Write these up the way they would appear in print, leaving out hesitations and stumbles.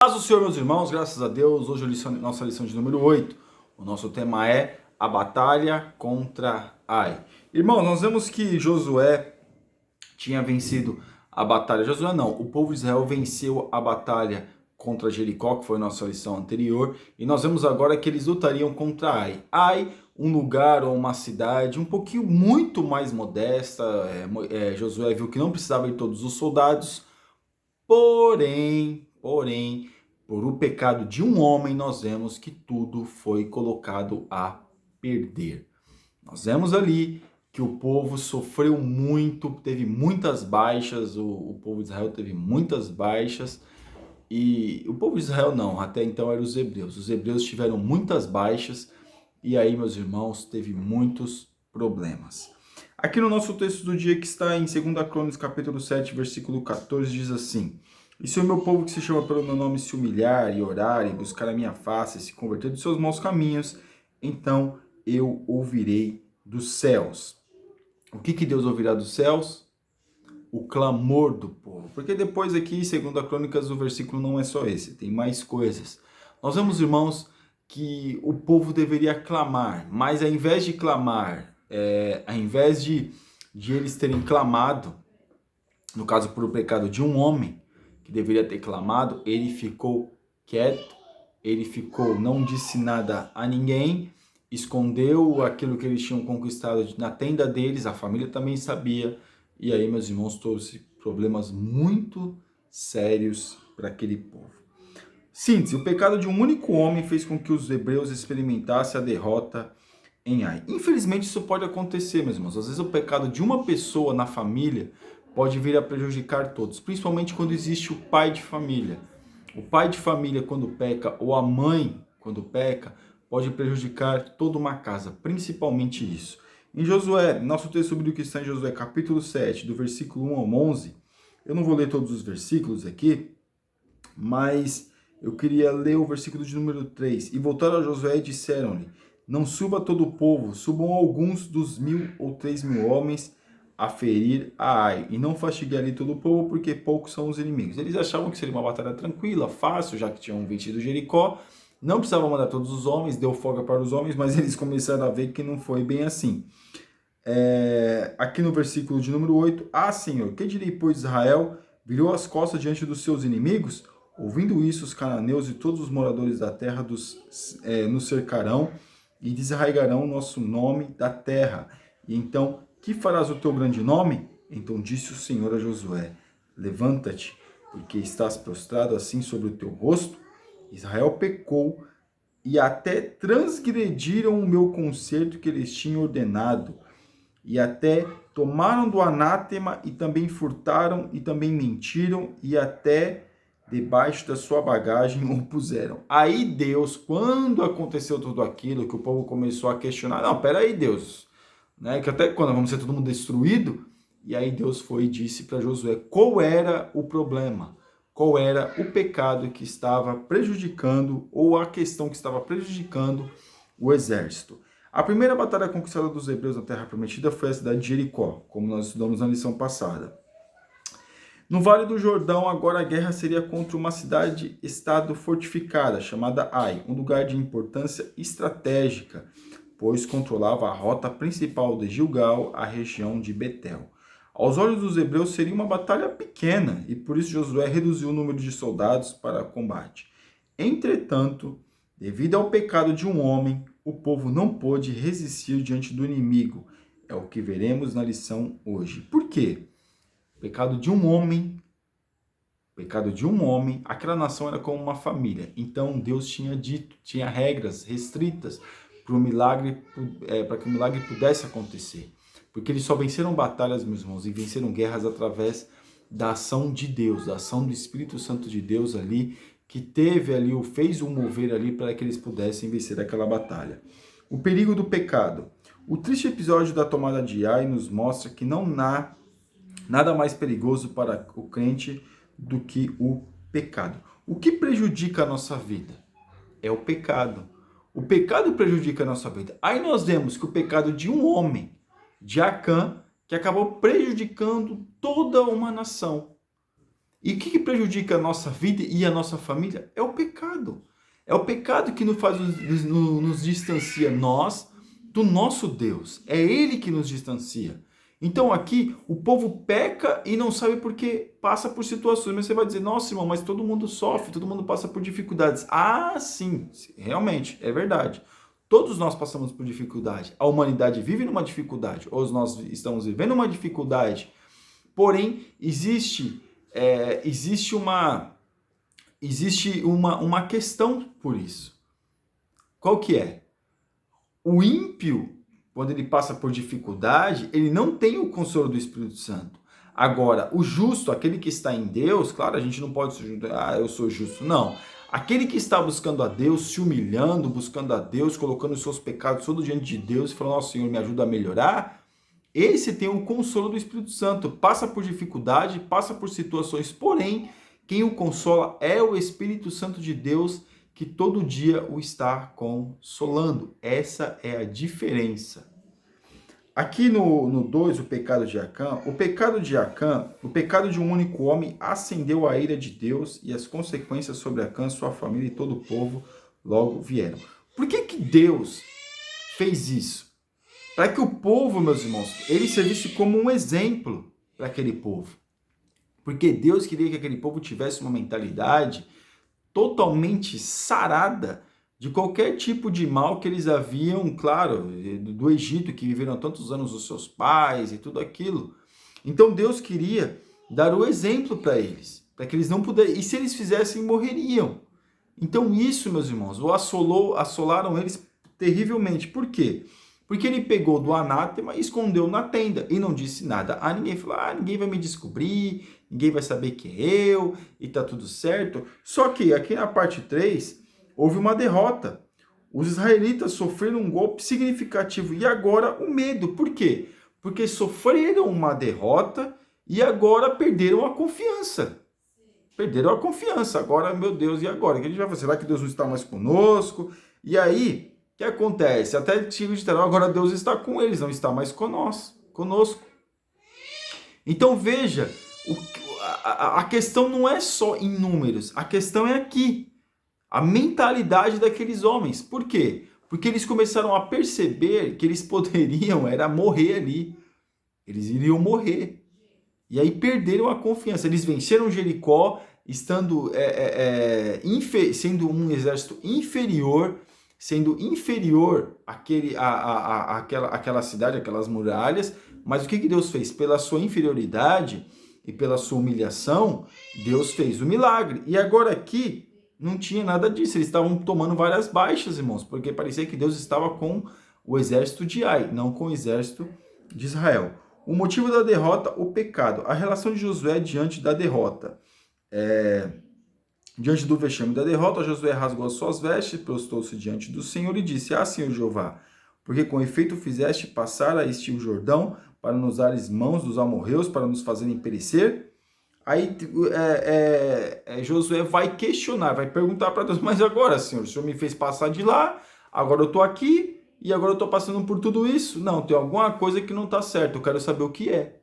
Paz do Senhor, meus irmãos, graças a Deus. Hoje nossa lição de número 8. O nosso tema é a batalha contra Ai. Irmãos, nós vemos que Josué tinha vencido a batalha. Josué não, o povo de Israel venceu a batalha contra Jericó, que foi a nossa lição anterior. E nós vemos agora que eles lutariam contra Ai. Ai, um lugar ou uma cidade um pouquinho muito mais modesta. Josué viu que não precisava de todos os soldados. Porém, por o pecado de um homem, nós vemos que tudo foi colocado a perder. Nós vemos ali que o povo sofreu muito, teve muitas baixas, o povo de Israel teve muitas baixas, e o povo de Israel não, até então eram os hebreus. Os hebreus tiveram muitas baixas, e aí, meus irmãos, teve muitos problemas. Aqui no nosso texto do dia, que está em 2 Crônicas, capítulo 7, versículo 14, diz assim: E se o meu povo que se chama pelo meu nome se humilhar e orar e buscar a minha face e se converter dos seus maus caminhos, então eu ouvirei dos céus. O que Deus ouvirá dos céus? O clamor do povo. Porque depois aqui, em 2 Crônicas, o versículo não é só esse, tem mais coisas. Nós vemos, irmãos, que o povo deveria clamar, mas ao invés de clamar, ao invés de eles terem clamado, no caso por o pecado de um homem, que deveria ter clamado, ele ficou quieto, não disse nada a ninguém, escondeu aquilo que eles tinham conquistado na tenda deles, a família também sabia, e aí, meus irmãos, trouxe problemas muito sérios para aquele povo. Síntese: o pecado de um único homem fez com que os hebreus experimentassem a derrota em Ai. Infelizmente isso pode acontecer, meus irmãos. Às vezes o pecado de uma pessoa na família pode vir a prejudicar todos, principalmente quando existe o pai de família. O pai de família, quando peca, ou a mãe, quando peca, pode prejudicar toda uma casa, principalmente isso. Em Josué, nosso texto bíblico está em Josué, capítulo 7, do versículo 1 ao 11. Eu não vou ler todos os versículos aqui, mas eu queria ler o versículo de número 3. E voltaram a Josué e disseram-lhe: Não suba todo o povo, subam alguns dos 1.000 ou 3.000 homens a ferir a Ai, e não fastiguem ali todo o povo, porque poucos são os inimigos. Eles achavam que seria uma batalha tranquila, fácil, já que tinham vencido Jericó. Não precisavam mandar todos os homens, deu folga para os homens, mas eles começaram a ver que não foi bem assim. Aqui no versículo de número 8, Senhor, que direi, pois Israel virou as costas diante dos seus inimigos? Ouvindo isso, os cananeus e todos os moradores da terra nos cercarão e desarraigarão o nosso nome da terra. E então, que farás o teu grande nome? Então disse o Senhor a Josué: Levanta-te, porque estás prostrado assim sobre o teu rosto. Israel pecou e até transgrediram o meu concerto que eles tinham ordenado, e até tomaram do anátema, e também furtaram, e também mentiram, e até debaixo da sua bagagem o puseram. Aí Deus, quando aconteceu tudo aquilo, que o povo começou a questionar: não, peraí, Deus, né? Que até quando vamos ser todo mundo destruído? E aí Deus foi e disse para Josué qual era o problema, qual era o pecado que estava prejudicando, ou a questão que estava prejudicando o exército. A primeira batalha conquistada dos hebreus na Terra Prometida foi a cidade de Jericó, como nós estudamos na lição passada. No Vale do Jordão, agora a guerra seria contra uma cidade-estado fortificada, chamada Ai, um lugar de importância estratégica, pois controlava a rota principal de Gilgal, a região de Betel. Aos olhos dos hebreus seria uma batalha pequena, e por isso Josué reduziu o número de soldados para combate. Entretanto, devido ao pecado de um homem, o povo não pôde resistir diante do inimigo. É o que veremos na lição hoje. Por quê? Pecado de um homem, aquela nação era como uma família. Então Deus tinha regras restritas para que o milagre pudesse acontecer. Porque eles só venceram batalhas, meus irmãos, e venceram guerras através da ação de Deus, da ação do Espírito Santo de Deus ali, que fez um mover ali para que eles pudessem vencer aquela batalha. O perigo do pecado. O triste episódio da tomada de Ai nos mostra que não há nada mais perigoso para o crente do que o pecado. O que prejudica a nossa vida? É o pecado. O pecado prejudica a nossa vida. Aí nós vemos que o pecado de um homem, de Acã, que acabou prejudicando toda uma nação. E o que prejudica a nossa vida e a nossa família? É o pecado. É o pecado que nos distancia nós do nosso Deus. É Ele que nos distancia. Então aqui o povo peca e não sabe por que passa por situações. Mas você vai dizer, nossa irmão, mas todo mundo sofre, todo mundo passa por dificuldades. Ah, sim, realmente, é verdade. Todos nós passamos por dificuldade. A humanidade vive numa dificuldade, ou nós estamos vivendo uma dificuldade. Porém, existe uma questão por isso. Qual que é? O ímpio, quando ele passa por dificuldade, ele não tem o consolo do Espírito Santo. Agora, o justo, aquele que está em Deus, claro, a gente não pode se eu sou justo, não. Aquele que está buscando a Deus, se humilhando, buscando a Deus, colocando os seus pecados todo diante de Deus e falando, nosso Senhor, me ajuda a melhorar, esse tem o consolo do Espírito Santo, passa por dificuldade, passa por situações, porém, quem o consola é o Espírito Santo de Deus, que todo dia o está consolando. Essa é a diferença. Aqui no 2, o pecado de Acã, o pecado de um único homem acendeu a ira de Deus e as consequências sobre Acã, sua família e todo o povo logo vieram. Por que Deus fez isso? Para que o povo, meus irmãos, ele servisse como um exemplo para aquele povo. Porque Deus queria que aquele povo tivesse uma mentalidade totalmente sarada de qualquer tipo de mal que eles haviam, claro, do Egito, que viveram tantos anos os seus pais e tudo aquilo. Então Deus queria dar o exemplo para eles, para que eles não pudessem, e se eles fizessem, morreriam. Então isso, meus irmãos, assolaram eles terrivelmente. Por quê? Porque ele pegou do anátema e escondeu na tenda e não disse nada a ninguém. Falou, ninguém vai me descobrir, ninguém vai saber que é eu e tá tudo certo. Só que aqui na parte 3, houve uma derrota. Os israelitas sofreram um golpe significativo e agora o medo. Por quê? Porque sofreram uma derrota e agora perderam a confiança. Perderam a confiança. Agora, meu Deus, e agora? O que a gente vai fazer? Será que Deus não está mais conosco? E aí, o que acontece? Até chegam de terão, agora Deus está com eles, não está mais conosco. Então veja, a questão não é só em números, a questão é aqui. A mentalidade daqueles homens. Por quê? Porque eles começaram a perceber que eles poderiam morrer ali. Eles iriam morrer. E aí perderam a confiança. Eles venceram Jericó, sendo um exército inferior, àquela cidade, aquelas muralhas. Mas o que Deus fez? Pela sua inferioridade e pela sua humilhação, Deus fez o milagre. E agora aqui não tinha nada disso. Eles estavam tomando várias baixas, irmãos, porque parecia que Deus estava com o exército de Ai, não com o exército de Israel. O motivo da derrota, o pecado. A relação de Josué diante da derrota. Diante do vexame da derrota, Josué rasgou as suas vestes, prostou-se diante do Senhor e disse, Senhor Jeová, porque com efeito fizeste passar a este o Jordão, para nos dares mãos dos amorreus, para nos fazerem perecer. Aí Josué vai questionar, vai perguntar para Deus, mas agora, Senhor, o Senhor me fez passar de lá, agora eu estou aqui, e agora eu estou passando por tudo isso? Não, tem alguma coisa que não está certo, eu quero saber o que é.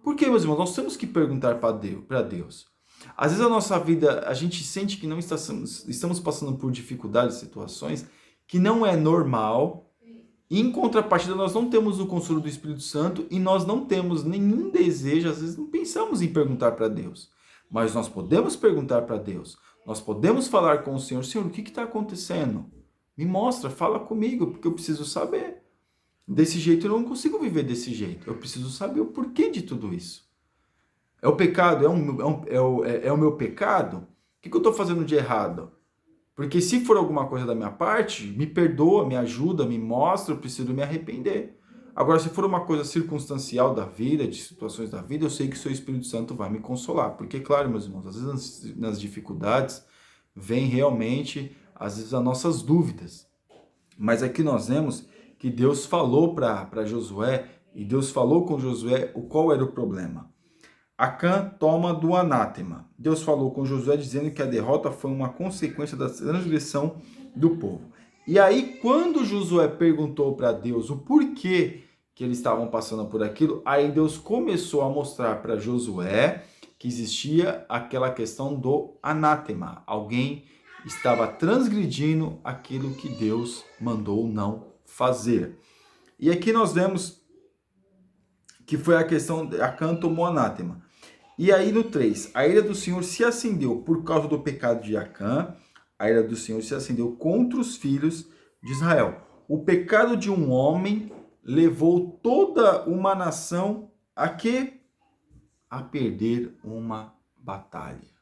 Por quê, meus irmãos? Nós temos que perguntar para Deus. Às vezes a nossa vida, a gente sente que não estamos passando por dificuldades, situações que não é normal. E em contrapartida, nós não temos o consolo do Espírito Santo e nós não temos nenhum desejo, às vezes não pensamos em perguntar para Deus. Mas nós podemos perguntar para Deus. Nós podemos falar com o Senhor, Senhor, o que está acontecendo? Me mostra, fala comigo, porque eu preciso saber. Desse jeito eu não consigo viver desse jeito. Eu preciso saber o porquê de tudo isso. É o pecado? É o meu pecado? O que eu estou fazendo de errado? Porque se for alguma coisa da minha parte, me perdoa, me ajuda, me mostra, eu preciso me arrepender. Agora, se for uma coisa circunstancial da vida, de situações da vida, eu sei que o seu Espírito Santo vai me consolar. Porque, claro, meus irmãos, às vezes nas dificuldades, vem realmente, às vezes, as nossas dúvidas. Mas aqui nós vemos que Deus falou para Josué, e Deus falou com Josué qual era o problema. Acã toma do anátema. Deus falou com Josué dizendo que a derrota foi uma consequência da transgressão do povo. E aí, quando Josué perguntou para Deus o porquê que eles estavam passando por aquilo, aí Deus começou a mostrar para Josué que existia aquela questão do anátema. Alguém estava transgredindo aquilo que Deus mandou não fazer. E aqui nós vemos que foi a questão, Acã tomou anátema. E aí no 3, a ira do Senhor se acendeu por causa do pecado de Acã, a ira do Senhor se acendeu contra os filhos de Israel. O pecado de um homem levou toda uma nação a quê? A perder uma batalha.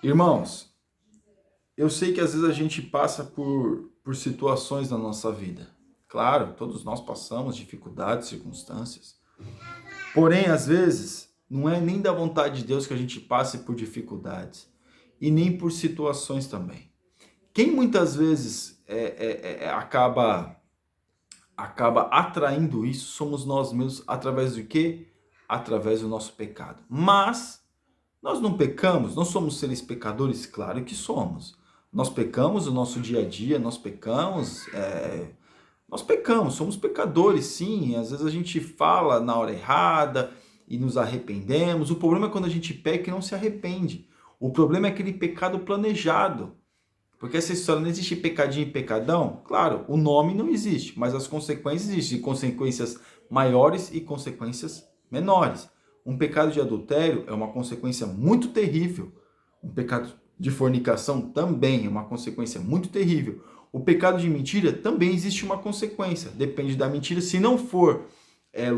Irmãos, eu sei que às vezes a gente passa por situações na nossa vida. Claro, todos nós passamos dificuldades, circunstâncias. Porém, às vezes, não é nem da vontade de Deus que a gente passe por dificuldades. E nem por situações também. Quem muitas vezes acaba atraindo isso somos nós mesmos. Através do quê? Através do nosso pecado. Mas nós não pecamos, nós somos seres pecadores? Claro que somos. Nós pecamos no nosso dia a dia, nós pecamos, somos pecadores, sim. Às vezes a gente fala na hora errada e nos arrependemos. O problema é quando a gente peca e não se arrepende. O problema é aquele pecado planejado. Porque essa história, não existe pecadinho e pecadão? Claro, o nome não existe, mas as consequências existem. Consequências maiores e consequências menores. Um pecado de adultério é uma consequência muito terrível. Um pecado de fornicação também é uma consequência muito terrível. O pecado de mentira também existe uma consequência. Depende da mentira. Se não for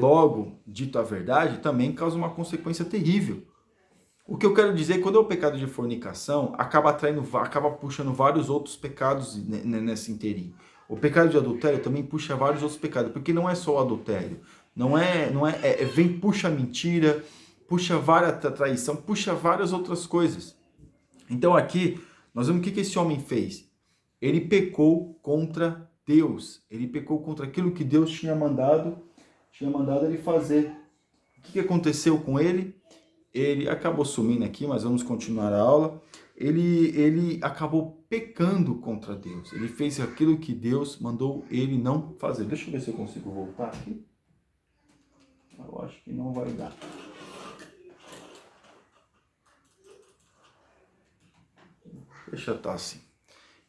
logo dito a verdade, também causa uma consequência terrível. O que eu quero dizer, quando é o pecado de fornicação, acaba puxando vários outros pecados nessa inteirinho. O pecado de adultério também puxa vários outros pecados, porque não é só o adultério. Puxa a mentira, puxa várias traição, puxa várias outras coisas. Então aqui, nós vemos o que esse homem fez. Ele pecou contra Deus. Ele pecou contra aquilo que Deus tinha mandado ele fazer. O que aconteceu com ele? Ele acabou sumindo aqui, mas vamos continuar a aula. Ele acabou pecando contra Deus. Ele fez aquilo que Deus mandou ele não fazer. Deixa eu ver se eu consigo voltar aqui. Eu acho que não vai dar. Deixa eu estar assim.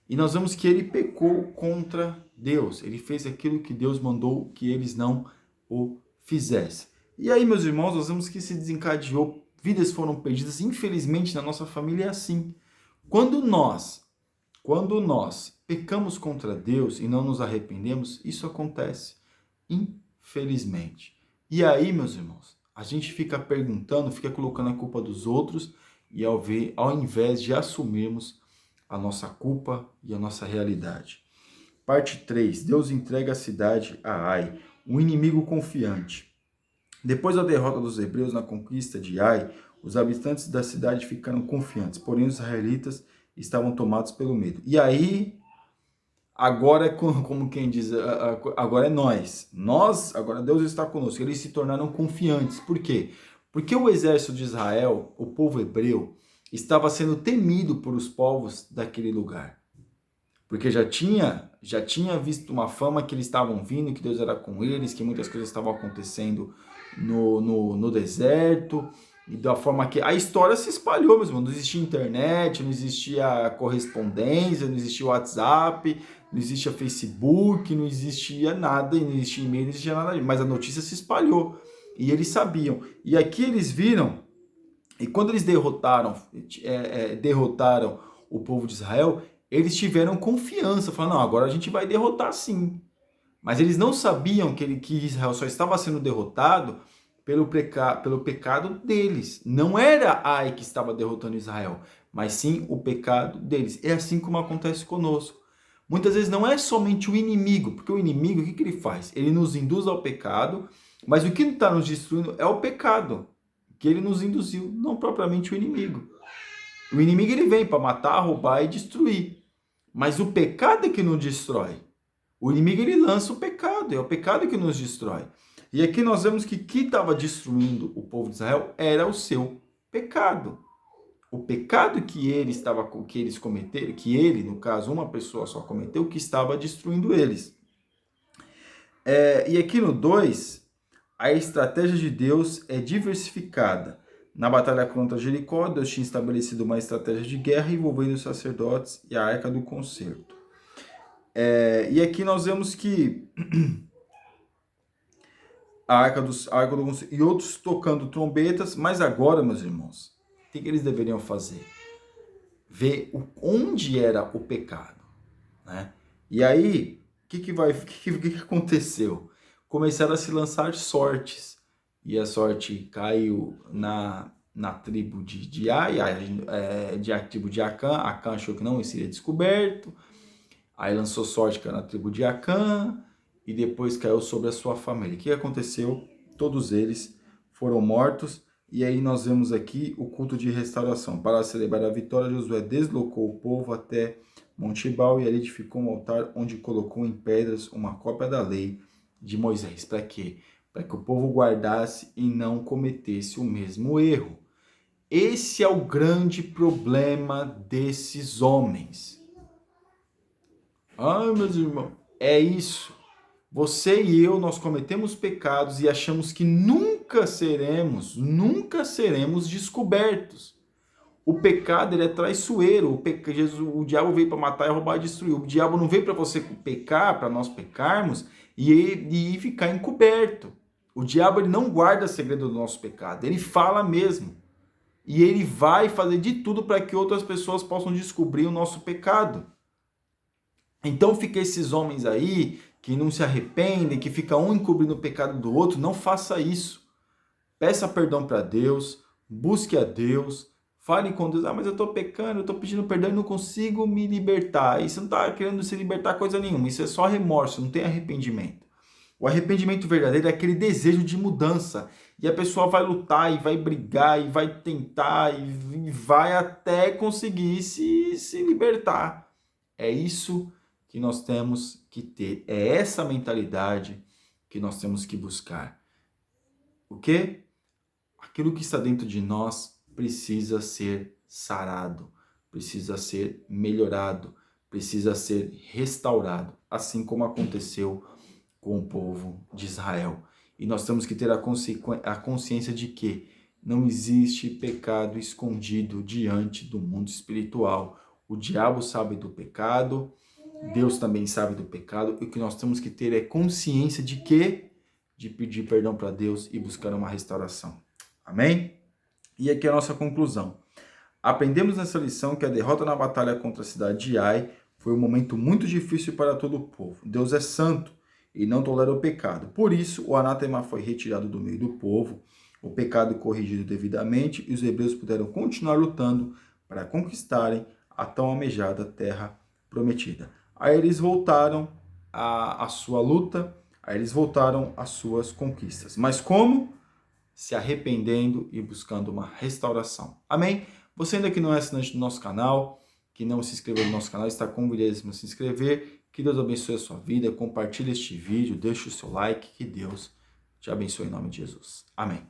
E nós vemos que ele pecou contra Deus. Ele fez aquilo que Deus mandou que eles não o fizessem. E aí, meus irmãos, nós vemos que se desencadeou, vidas foram perdidas. Infelizmente, na nossa família é assim. Quando nós pecamos contra Deus e não nos arrependemos, isso acontece. Infelizmente. E aí, meus irmãos, a gente fica perguntando, fica colocando a culpa dos outros, e ao invés de assumirmos a nossa culpa e a nossa realidade. Parte 3. Deus entrega a cidade a Ai, um inimigo confiante. Depois da derrota dos hebreus na conquista de Ai, os habitantes da cidade ficaram confiantes, porém os israelitas estavam tomados pelo medo. E aí, agora é como quem diz, agora é nós. Agora Deus está conosco. Eles se tornaram confiantes. Por quê? Porque o exército de Israel, o povo hebreu, estava sendo temido por os povos daquele lugar. Porque já tinha visto uma fama que eles estavam vindo, que Deus era com eles, que muitas coisas estavam acontecendo no deserto, e da forma que a história se espalhou mesmo. Não existia internet, não existia correspondência, não existia WhatsApp, não existia Facebook, não existia nada, não existia e-mail, não existia nada, mas a notícia se espalhou, e eles sabiam. E aqui eles viram, e quando eles derrotaram o povo de Israel, eles tiveram confiança, falaram, não, agora a gente vai derrotar sim. Mas eles não sabiam que Israel só estava sendo derrotado pelo pecado deles. Não era Ai que estava derrotando Israel, mas sim o pecado deles. É assim como acontece conosco. Muitas vezes não é somente o inimigo, porque o inimigo, o que ele faz? Ele nos induz ao pecado, mas o que está nos destruindo é o pecado que ele nos induziu, não propriamente o inimigo. O inimigo ele vem para matar, roubar e destruir. Mas o pecado é que nos destrói. O inimigo ele lança o pecado, é o pecado que nos destrói. E aqui nós vemos que estava destruindo o povo de Israel era o seu pecado. O pecado que eles cometeram, que ele, no caso, uma pessoa só cometeu, que estava destruindo eles. E aqui no 2, a estratégia de Deus é diversificada. Na batalha contra Jericó, Deus tinha estabelecido uma estratégia de guerra envolvendo os sacerdotes e a Arca do Concerto. E aqui nós vemos que a Arca do Concerto e outros tocando trombetas, mas agora, meus irmãos, o que eles deveriam fazer? Ver onde era o pecado, né? E aí, o que aconteceu? Começaram a se lançar sortes, e a sorte caiu na tribo de Ai, a tribo de Acã. Acã achou que não seria descoberto, aí lançou sorte, caiu na tribo de Acã, e depois caiu sobre a sua família. O que aconteceu? Todos eles foram mortos. E aí nós vemos aqui o culto de restauração. Para celebrar a vitória, Josué deslocou o povo até Monte Ebal e ali edificou um altar onde colocou em pedras uma cópia da lei de Moisés. Para quê? Para que o povo guardasse e não cometesse o mesmo erro. Esse é o grande problema desses homens. Ai, meus irmãos, é isso. Você e eu, nós cometemos pecados e achamos que nunca seremos descobertos. O pecado, ele é traiçoeiro. O diabo veio para matar, roubar e destruir. O diabo não veio para você pecar, para nós pecarmos e ficar encoberto. O diabo, ele não guarda segredo do nosso pecado. Ele fala mesmo. E ele vai fazer de tudo para que outras pessoas possam descobrir o nosso pecado. Então fica esses homens aí que não se arrependem, que ficam um encobrindo o pecado do outro. Não faça isso. Peça perdão para Deus, busque a Deus, fale com Deus. Mas eu estou pecando, eu estou pedindo perdão e não consigo me libertar. Isso não está querendo se libertar coisa nenhuma, isso é só remorso, não tem arrependimento. O arrependimento verdadeiro é aquele desejo de mudança. E a pessoa vai lutar e vai brigar e vai tentar e vai até conseguir se libertar. É isso que nós temos que ter. É essa mentalidade que nós temos que buscar. O quê? Aquilo que está dentro de nós precisa ser sarado, precisa ser melhorado, precisa ser restaurado, assim como aconteceu com o povo de Israel. E nós temos que ter a consciência de que não existe pecado escondido diante do mundo espiritual. O diabo sabe do pecado, Deus também sabe do pecado, e o que nós temos que ter é consciência de quê? De pedir perdão para Deus e buscar uma restauração. Amém? E aqui é a nossa conclusão. Aprendemos nessa lição que a derrota na batalha contra a cidade de Ai foi um momento muito difícil para todo o povo. Deus é santo e não tolera o pecado. Por isso, o anátema foi retirado do meio do povo, o pecado corrigido devidamente, e os hebreus puderam continuar lutando para conquistarem a tão almejada terra prometida. Aí eles voltaram à sua luta, aí eles voltaram às suas conquistas. Mas como? Se arrependendo e buscando uma restauração. Amém? Você ainda que não é assinante do nosso canal, que não se inscreveu no nosso canal, está convidadíssimo a se inscrever. Que Deus abençoe a sua vida, compartilhe este vídeo, deixe o seu like, que Deus te abençoe em nome de Jesus. Amém.